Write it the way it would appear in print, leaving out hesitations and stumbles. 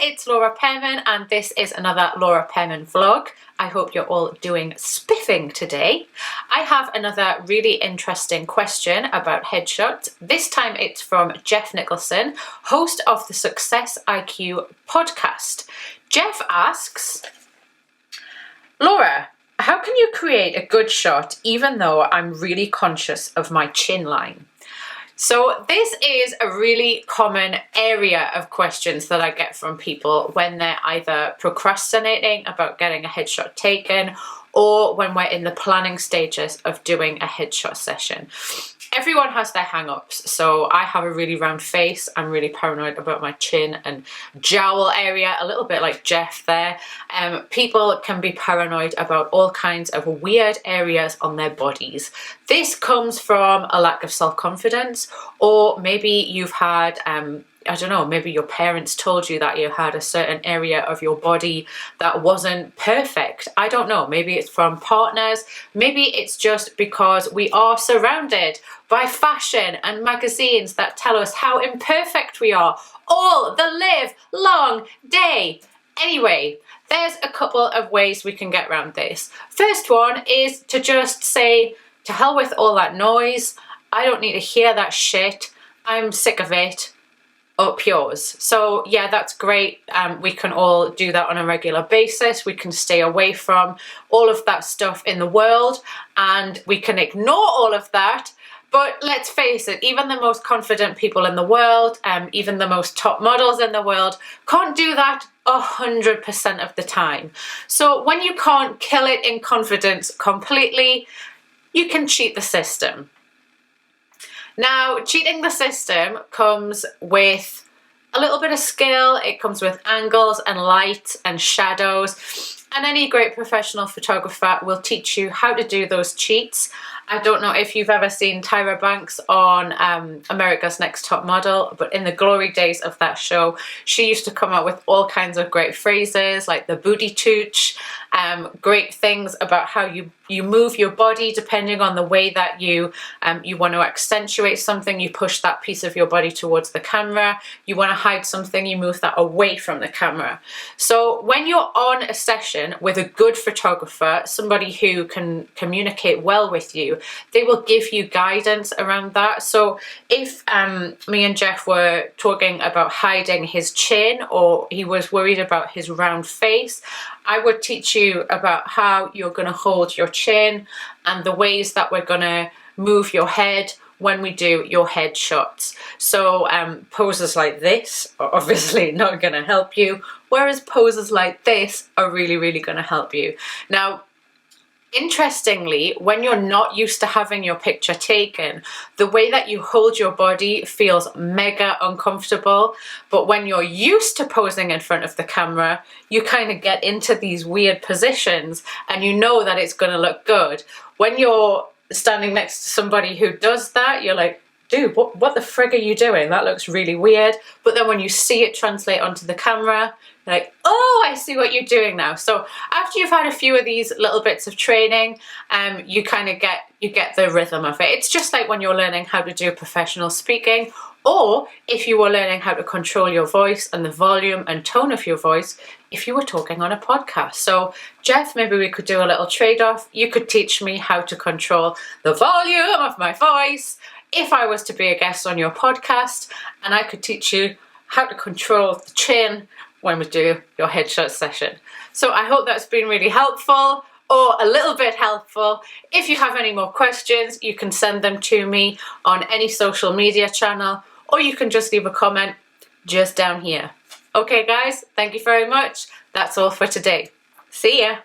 it's Laura Pearman and this is another Laura Pearman vlog. I hope you're all doing spiffing today. I have another really interesting question about headshots. This time it's from Geoff Nicholson, host of the Success IQ podcast. Geoff asks, Laura, how can you create a good shot even though I'm really conscious of my chin line? So this is a really common area of questions that I get from people when they're either procrastinating about getting a headshot taken or when we're in the planning stages of doing a headshot session. Everyone has their hang-ups. So I have a really round face. I'm really paranoid about my chin and jowl area, a little bit like Geoff there. People can be paranoid about all kinds of weird areas on their bodies. This comes from a lack of self-confidence, or maybe you've had I don't know, maybe your parents told you that you had a certain area of your body that wasn't perfect. I don't know, maybe it's from partners, maybe it's just because we are surrounded by fashion and magazines that tell us how imperfect we are all the live long day. Anyway, there's a couple of ways we can get around this. First one is to just say, to hell with all that noise. I don't need to hear that shit. I'm sick of it. Up yours. So yeah, that's great. We can all do that on a regular basis. We can stay away from all of that stuff in the world and we can ignore all of that. But let's face it, even the most confident people in the world, even the most top models in the world can't do that 100% of the time. So when you can't kill it in confidence completely, you can cheat the system. Now, cheating the system comes with a little bit of skill. It comes with angles and light and shadows. And any great professional photographer will teach you how to do those cheats. I don't know if you've ever seen Tyra Banks on America's Next Top Model, but in the glory days of that show, she used to come up with all kinds of great phrases like the booty tooch, great things about how you move your body depending on the way that you want to accentuate something. You push that piece of your body towards the camera. You want to hide something, you move that away from the camera. So when you're on a session with a good photographer, somebody who can communicate well with you, they will give you guidance around that. So if me and Geoff were talking about hiding his chin, or he was worried about his round face, I would teach you about how you're going to hold your chin and the ways that we're going to move your head when we do your head shots. So poses like this are obviously not going to help you, whereas poses like this are really, really going to help you. Now, interestingly, when you're not used to having your picture taken, the way that you hold your body feels mega uncomfortable. But when you're used to posing in front of the camera, you kind of get into these weird positions and you know that it's going to look good. When you're standing next to somebody who does that, you're like, dude, what the frig are you doing? That looks really weird. But then when you see it translate onto the camera, you're like, oh, I see what you're doing now. So after you've had a few of these little bits of training, you kind of get the rhythm of it. It's just like when you're learning how to do professional speaking, or if you were learning how to control your voice and the volume and tone of your voice if you were talking on a podcast. So Geoff, maybe we could do a little trade-off. You could teach me how to control the volume of my voice if I was to be a guest on your podcast, and I could teach you how to control the chin when we do your headshot session. So I hope that's been really helpful, or a little bit helpful. If you have any more questions, you can send them to me on any social media channel, or you can just leave a comment just down here. Okay guys, thank you very much. That's all for today. See ya.